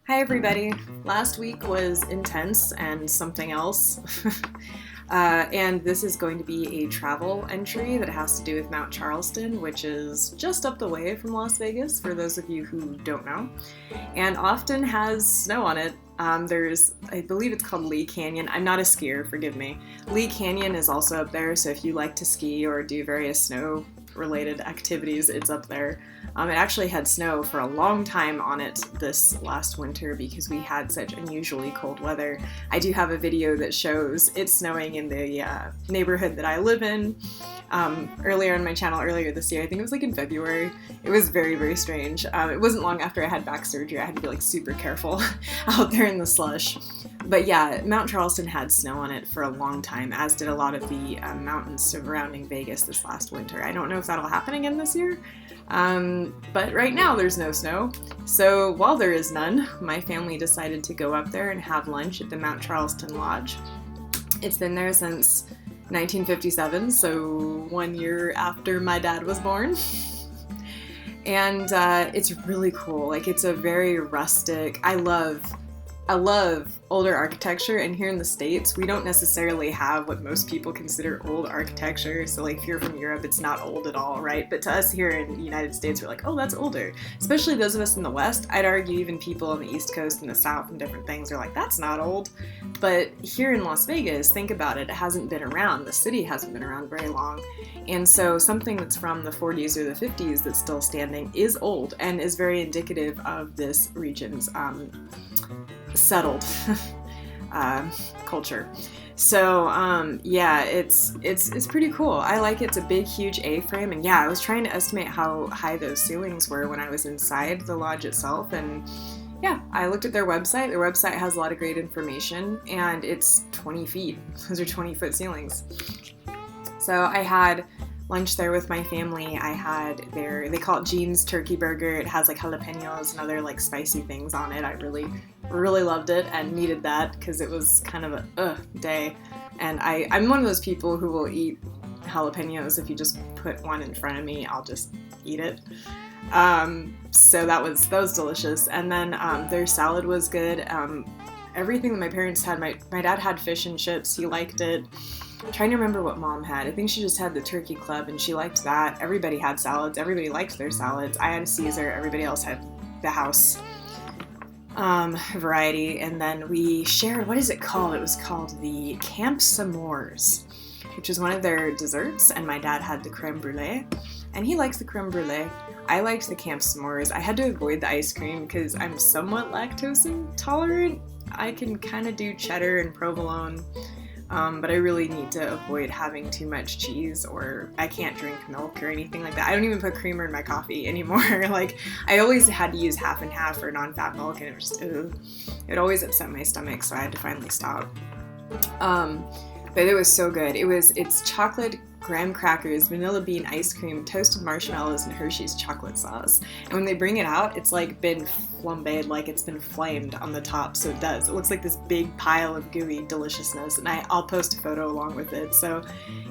Hi everybody. Last week was intense and something else. And this is going to be a travel entry that has to do with Mount Charleston, which is just up the way from Las Vegas, for those of you who don't know, and often has snow on it. I believe it's called Lee Canyon. I'm not a skier, forgive me. Lee Canyon is also up there, so if you like to ski or do various snow related activities, it's up there. It actually had snow for a long time on it this last winter because we had such unusually cold weather. I do have a video that shows it snowing in the neighborhood that I live in. Earlier on my channel, earlier this year, I think it was like in February. It was very, very strange. It wasn't long after I had back surgery. I had to be like super careful out there in the slush. But yeah, Mount Charleston had snow on it for a long time, as did a lot of the mountains surrounding Vegas this last winter. I don't know if that'll happen again this year, but right now there's no snow. So while there is none, my family decided to go up there and have lunch at the Mount Charleston Lodge. It's been there since 1957, so 1 year after my dad was born. And it's really cool. Like, it's a very rustic, I love older architecture, and here in the States, we don't necessarily have what most people consider old architecture. So like, if you're from Europe, it's not old at all, right? But to us here in the United States, we're like, oh, that's older. Especially those of us in the West. I'd argue even people on the East Coast and the South and different things are like, that's not old. But here in Las Vegas, think about it, it hasn't been around. The city hasn't been around very long. And so something that's from the 40s or the 50s that's still standing is old and is very indicative of this region's settled culture. So yeah, it's pretty cool. I like it. It's a big, huge A-frame, and yeah, I was trying to estimate how high those ceilings were when I was inside the lodge itself, and yeah, I looked at their website. Their website has a lot of great information, and it's 20 feet. Those are 20-foot ceilings. So I had lunch there with my family. I had they call it Jean's turkey burger. It has like jalapenos and other like spicy things on it. I really loved it and needed that because it was kind of a day. And I'm one of those people who will eat jalapenos. If you just put one in front of me, I'll just eat it. So that was delicious. And then their salad was good. Everything that my parents had, my dad had fish and chips. He liked it. I'm trying to remember what mom had. I think she just had the turkey club and she liked that. Everybody had salads. Everybody liked their salads. I had a Caesar. Everybody else had the house variety. And then we shared, what is it called? It was called the Camp S'mores, which is one of their desserts. And my dad had the creme brulee, and he likes the creme brulee. I liked the Camp S'mores. I had to avoid the ice cream because I'm somewhat lactose intolerant. I can kind of do cheddar and provolone. But I really need to avoid having too much cheese, or I can't drink milk or anything like that. I don't even put creamer in my coffee anymore. Like, I always had to use half and half for non-fat milk, and it was just, it always upset my stomach, so I had to finally stop. But it was so good. It's chocolate graham crackers, vanilla bean ice cream, toasted marshmallows, and Hershey's chocolate sauce. And when they bring it out, it's like been flambéed, like it's been flamed on the top, so it does. It looks like this big pile of gooey deliciousness, and I'll post a photo along with it. So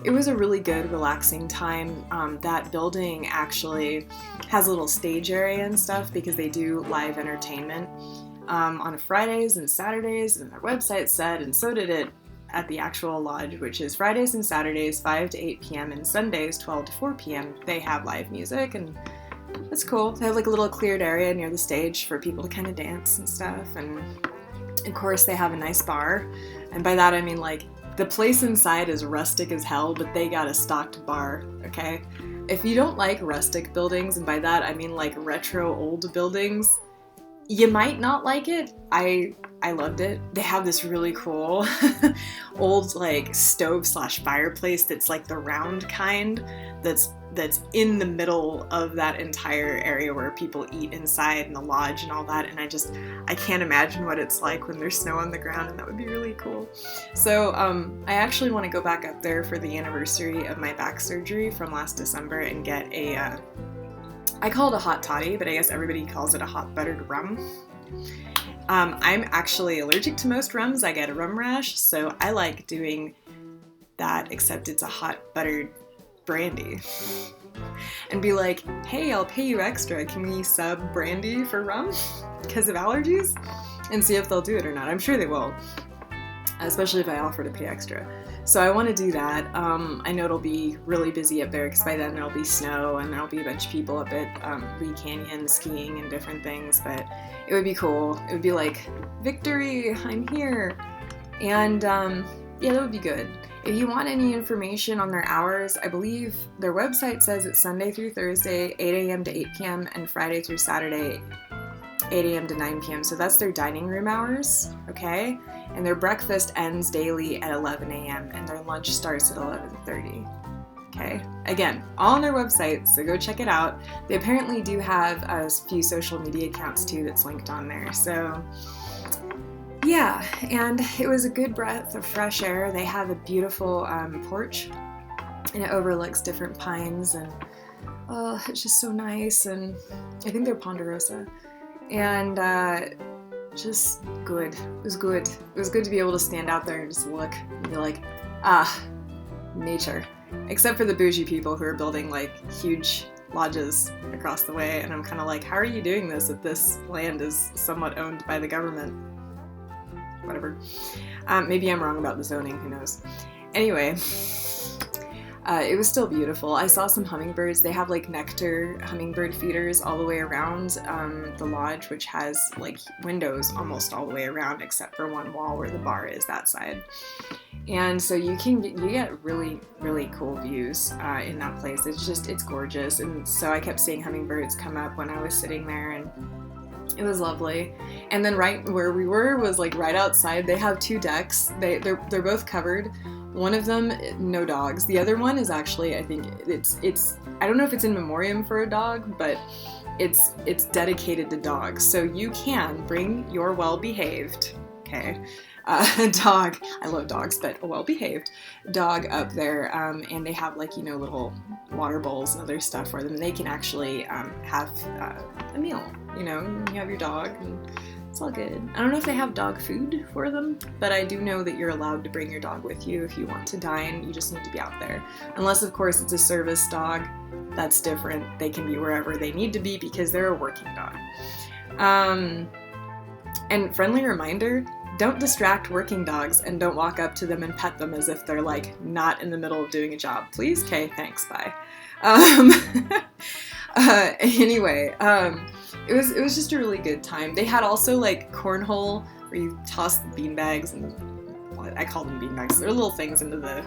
it was a really good, relaxing time. That building actually has a little stage area and stuff because they do live entertainment on Fridays and Saturdays, and their website said, and so did it at the actual lodge, which is Fridays and Saturdays 5 to 8 p.m. and Sundays 12 to 4 p.m. They have live music, and it's cool. They have like a little cleared area near the stage for people to kind of dance and stuff, and of course they have a nice bar, and by that I mean like the place inside is rustic as hell, but they got a stocked bar, okay? If you don't like rustic buildings, and by that I mean like retro old buildings, you might not like it. I loved it. They have this really cool old like stove / fireplace that's like the round kind that's in the middle of that entire area where people eat inside in the lodge and all that, and I can't imagine what it's like when there's snow on the ground, and that would be really cool. So I actually want to go back up there for the anniversary of my back surgery from last December and get a I call it a hot toddy, but I guess everybody calls it a hot buttered rum. I'm actually allergic to most rums. I get a rum rash, so I like doing that, except it's a hot buttered brandy. And be like, hey, I'll pay you extra. Can we sub brandy for rum because of allergies? and see if they'll do it or not. I'm sure they will, especially if I offer to pay extra. So I want to do that. I know it'll be really busy up there because by then there'll be snow and there'll be a bunch of people up at Lee Canyon skiing and different things, but it would be cool. It would be like, victory, I'm here. And yeah, that would be good. If you want any information on their hours, I believe their website says it's Sunday through Thursday, 8 a.m. to 8 p.m., and Friday through Saturday, 8 a.m. to 9 p.m. So that's their dining room hours, okay? And their breakfast ends daily at 11 a.m. and their lunch starts at 11:30. Okay? Again, all on their website, so go check it out. They apparently do have a few social media accounts too that's linked on there. So yeah, and it was a good breath of fresh air. They have a beautiful porch, and it overlooks different pines, and it's just so nice. And I think they're ponderosa, and just good. It was good. It was good to be able to stand out there and just look and be like, nature. Except for the bougie people who are building like huge lodges across the way, and I'm kind of like, how are you doing this if this land is somewhat owned by the government? Whatever. Maybe I'm wrong about the zoning, who knows. Anyway, it was still beautiful. I saw some hummingbirds. They have like nectar hummingbird feeders all the way around the lodge, which has like windows almost all the way around except for one wall where the bar is that side. And so you get really, really cool views in that place. It's gorgeous. And so I kept seeing hummingbirds come up when I was sitting there, and it was lovely. And then right where we were was like right outside. They have two decks. They're both covered. One of them, no dogs. The other one is actually, I think it's I don't know if it's in memoriam for a dog, but it's dedicated to dogs. So you can bring your well-behaved, dog, I love dogs, but a well-behaved dog up there, and they have like, little water bowls and other stuff for them. They can actually have a meal, you have your dog, and it's all good. I don't know if they have dog food for them, but I do know that you're allowed to bring your dog with you if you want to dine. You just need to be out there. Unless, of course, it's a service dog. That's different. They can be wherever they need to be because they're a working dog. And friendly reminder, don't distract working dogs and don't walk up to them and pet them as if they're like not in the middle of doing a job. Please? Okay, thanks, bye. Anyway, it was just a really good time. They had also like cornhole where you toss the beanbags, and I call them beanbags. They're little things in the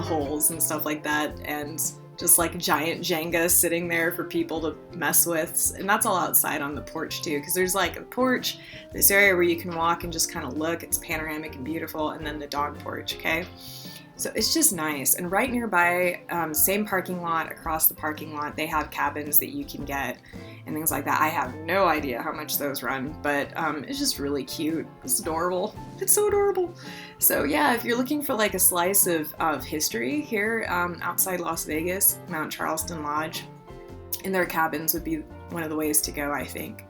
holes and stuff like that, and just like giant Jenga sitting there for people to mess with. And that's all outside on the porch too, because there's like a porch, this area where you can walk and just kind of look. It's panoramic and beautiful, and then the dog porch, okay? So it's just nice. And right nearby, same parking lot, across the parking lot, they have cabins that you can get and things like that. I have no idea how much those run, but it's just really cute. It's adorable. It's so adorable. So yeah, if you're looking for like a slice of history here outside Las Vegas, Mount Charleston Lodge, and their cabins would be one of the ways to go, I think.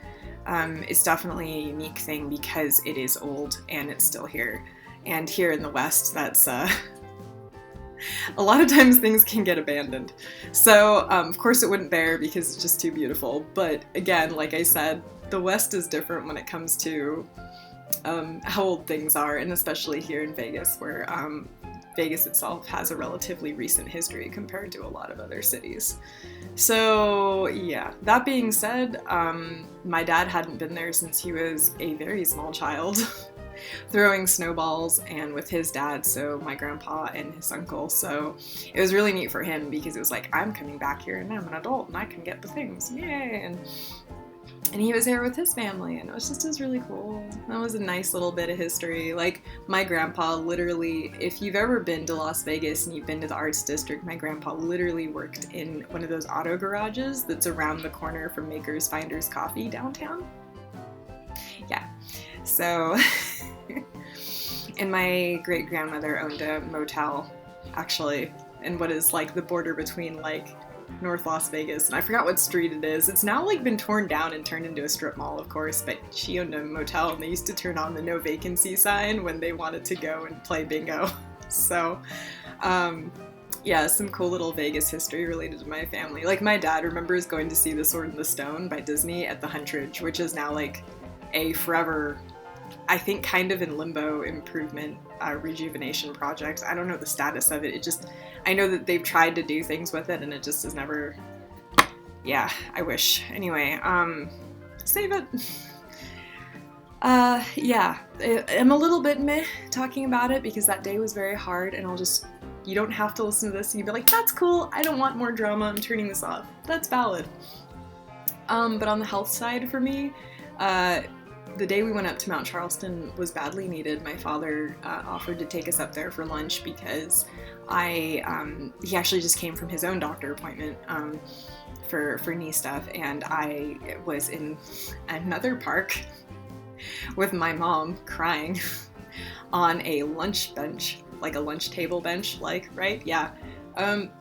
It's definitely a unique thing because it is old and it's still here. And here in the West, that's a lot of times things can get abandoned. So, of course it wouldn't there because it's just too beautiful. But again, like I said, the West is different when it comes to how old things are, and especially here in Vegas, where Vegas itself has a relatively recent history compared to a lot of other cities. So yeah, that being said, my dad hadn't been there since he was a very small child. Throwing snowballs and with his dad, so my grandpa and his uncle. So it was really neat for him because it was like, I'm coming back here and I'm an adult and I can get the things, yay! And he was there with his family, and it was really cool. That was a nice little bit of history. Like, my grandpa literally, if you've ever been to Las Vegas and you've been to the Arts District, my grandpa literally worked in one of those auto garages that's around the corner from Makers Finders Coffee downtown. Yeah. So, and my great-grandmother owned a motel, actually, in what is like the border between like North Las Vegas, and I forgot what street it is. It's now like been torn down and turned into a strip mall, of course, but she owned a motel, and they used to turn on the no vacancy sign when they wanted to go and play bingo. So, yeah, some cool little Vegas history related to my family. Like, my dad remembers going to see The Sword in the Stone by Disney at the Huntridge, which is now like a forever I think kind of in limbo improvement, rejuvenation project. I don't know the status of it. I know that they've tried to do things with it and it just is never, yeah, I wish. Anyway, save it. Yeah, I'm a little bit meh talking about it because that day was very hard, and you don't have to listen to this and you'd be like, that's cool, I don't want more drama, I'm turning this off. That's valid. But on the health side for me, the day we went up to Mount Charleston was badly needed. My father offered to take us up there for lunch because he actually just came from his own doctor appointment for knee stuff, and I was in another park with my mom crying on a lunch bench, like a lunch table bench, right? Yeah.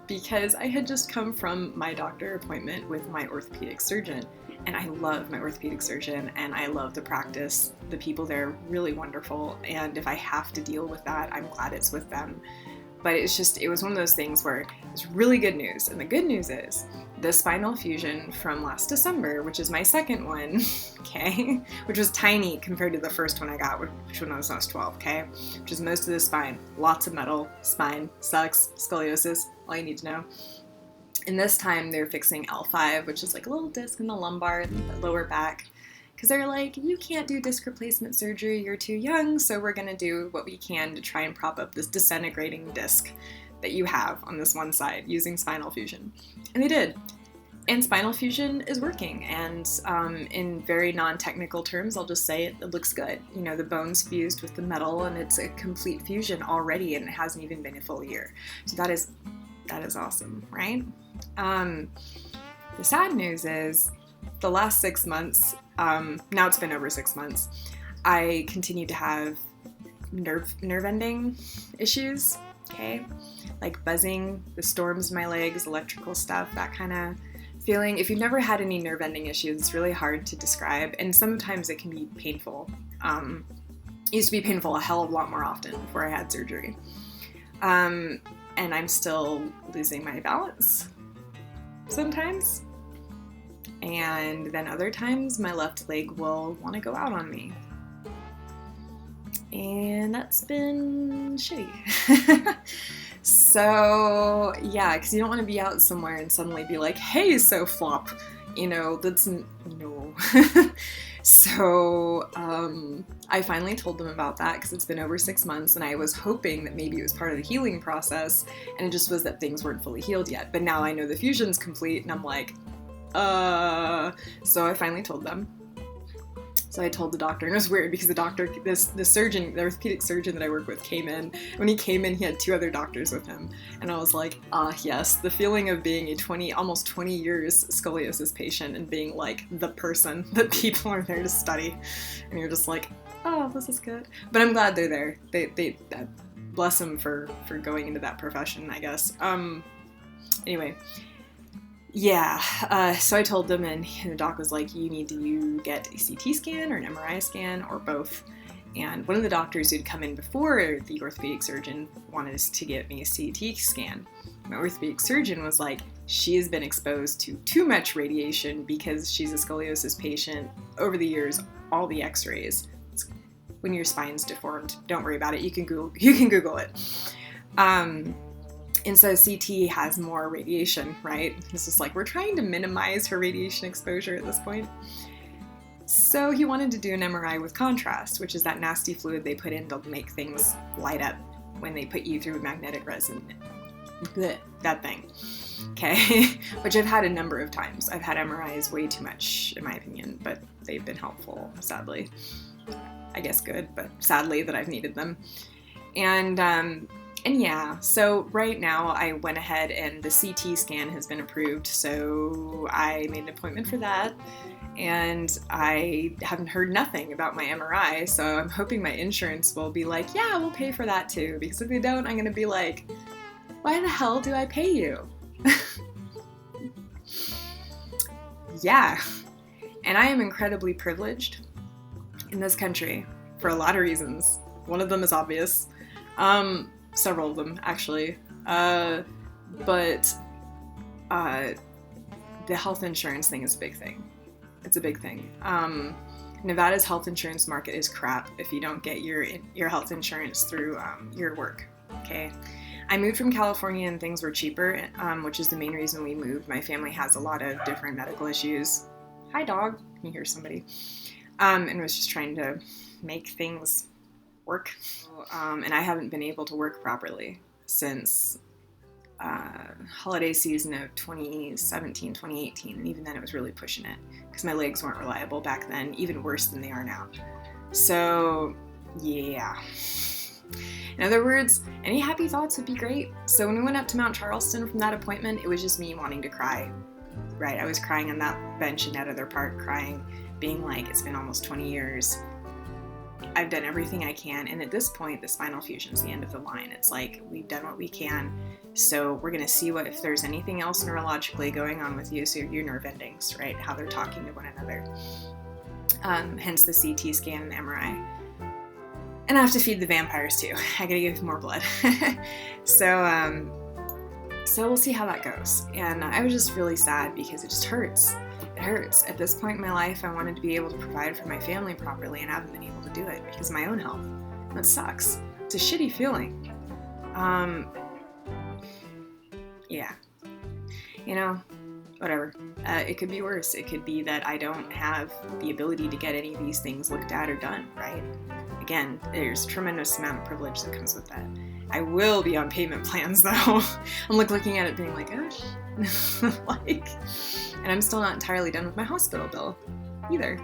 Because I had just come from my doctor appointment with my orthopedic surgeon, and I love my orthopedic surgeon, and I love the practice. The people there are really wonderful, and if I have to deal with that, I'm glad it's with them. But it was one of those things where it's really good news, and the good news is the spinal fusion from last December, which is my second one, okay, which was tiny compared to the first one I got, which when I was 12, okay, which is most of the spine, lots of metal, spine, sucks, scoliosis, all you need to know. And this time they're fixing L5, which is like a little disc in the lumbar and the lower back, because they're like, you can't do disc replacement surgery, you're too young, so we're going to do what we can to try and prop up this disintegrating disc that you have on this one side using spinal fusion. And they did. And spinal fusion is working, and in very non-technical terms, I'll just say it looks good. You know, the bone's fused with the metal, and it's a complete fusion already, and it hasn't even been a full year. So that is awesome, right? The sad news is the last 6 months, now it's been over 6 months, I continue to have nerve ending issues, okay? Like buzzing, the storms in my legs, electrical stuff, that kind of feeling. If you've never had any nerve ending issues, it's really hard to describe, and sometimes it can be painful. It used to be painful a hell of a lot more often before I had surgery. And I'm still losing my balance sometimes. And then other times my left leg will want to go out on me. And that's been shitty. So yeah, because you don't want to be out somewhere and suddenly be like, hey, so flop. You know, that's, no. So I finally told them about that because it's been over 6 months, and I was hoping that maybe it was part of the healing process, and it just was that things weren't fully healed yet. But now I know the fusion's complete, and I'm like, so I finally told them. So I told the doctor, and it was weird because the doctor, the surgeon, the orthopedic surgeon that I work with came in. When he came in, he had 2 other doctors with him. And I was like, yes, the feeling of being almost 20 years scoliosis patient and being like the person that people are there to study. And you're just like, oh, this is good. But I'm glad they're there. They bless them for going into that profession, I guess. Anyway. Yeah, so I told them, and the doc was like, you need to get a CT scan or an MRI scan or both. And one of the doctors who'd come in before the orthopedic surgeon wanted us to get me a CT scan. My orthopedic surgeon was like, she has been exposed to too much radiation because she's a scoliosis patient. Over the years, all the x-rays, when your spine's deformed, don't worry about it, you can Google it. And so CT has more radiation, right? It's just like, we're trying to minimize her radiation exposure at this point. So he wanted to do an MRI with contrast, which is that nasty fluid they put in to make things light up when they put you through magnetic resonance. That thing. Okay, which I've had a number of times. I've had MRIs way too much, in my opinion, but they've been helpful, sadly. I guess good, but sadly that I've needed them. And yeah, so right now I went ahead and the CT scan has been approved, so I made an appointment for that, and I haven't heard nothing about my MRI, so I'm hoping my insurance will be like, yeah, we'll pay for that too, because if they don't, I'm going to be like, why the hell do I pay you? Yeah, and I am incredibly privileged in this country for a lot of reasons. One of them is obvious. Several of them, actually. But the health insurance thing is a big thing. It's a big thing. Nevada's health insurance market is crap if you don't get your health insurance through your work, okay? I moved from California and things were cheaper, which is the main reason we moved. My family has a lot of different medical issues. Hi, dog. Can you hear somebody? And was just trying to make things work. And I haven't been able to work properly since holiday season of 2017, 2018. And even then it was really pushing it because my legs weren't reliable back then, even worse than they are now. So, yeah. In other words, any happy thoughts would be great. So when we went up to Mount Charleston from that appointment, it was just me wanting to cry. Right, I was crying on that bench in that other park, crying, being like, it's been almost 20 years. I've done everything I can, and at this point, the spinal fusion's the end of the line. It's like, we've done what we can, so we're going to see if there's anything else neurologically going on with you, so your nerve endings, right, how they're talking to one another. Hence the CT scan and the MRI. And I have to feed the vampires too. I gotta give more blood. So we'll see how that goes. And I was just really sad because it just hurts. It hurts. At this point in my life, I wanted to be able to provide for my family properly, and I haven't been able to do it because of my own health. That sucks. It's a shitty feeling. Yeah. You know, whatever. It could be worse. It could be that I don't have the ability to get any of these things looked at or done, right? Again, there's a tremendous amount of privilege that comes with that. I will be on payment plans though. I'm looking at it being like, oh, like, and I'm still not entirely done with my hospital bill either.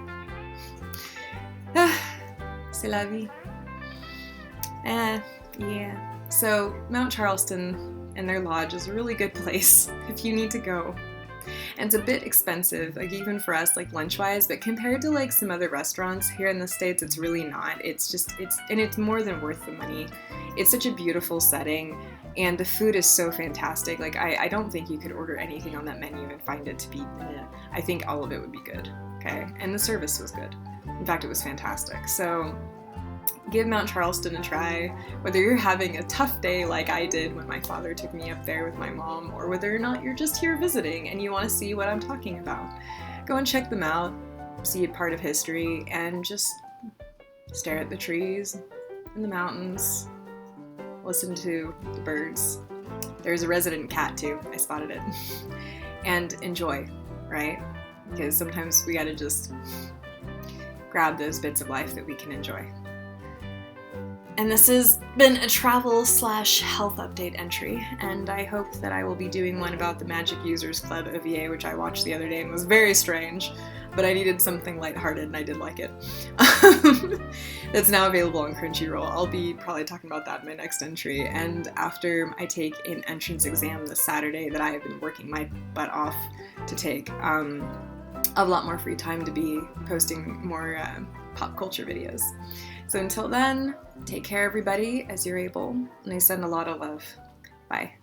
C'est la vie. Yeah. So Mount Charleston and their lodge is a really good place if you need to go. And it's a bit expensive, like even for us, like lunch-wise, but compared to like some other restaurants here in the States, it's really not. It's more than worth the money. It's such a beautiful setting, and the food is so fantastic. Like I don't think you could order anything on that menu and find it to be, I think all of it would be good, okay? And the service was good. In fact, it was fantastic. So give Mount Charleston a try, whether you're having a tough day like I did when my father took me up there with my mom, or whether or not you're just here visiting and you want to see what I'm talking about. Go and check them out, see a part of history, and just stare at the trees and the mountains, listen to the birds. There's a resident cat too, I spotted it. And enjoy, right? Because sometimes we gotta just grab those bits of life that we can enjoy. And this has been a travel/health update entry, and I hope that I will be doing one about the Magic Users Club OVA, which I watched the other day and was very strange, but I needed something lighthearted and I did like it. That's now available on Crunchyroll. I'll be probably talking about that in my next entry, and after I take an entrance exam this Saturday that I have been working my butt off to take, I'll have a lot more free time to be posting more pop culture videos. So until then, take care everybody as you're able, and I send a lot of love. Bye.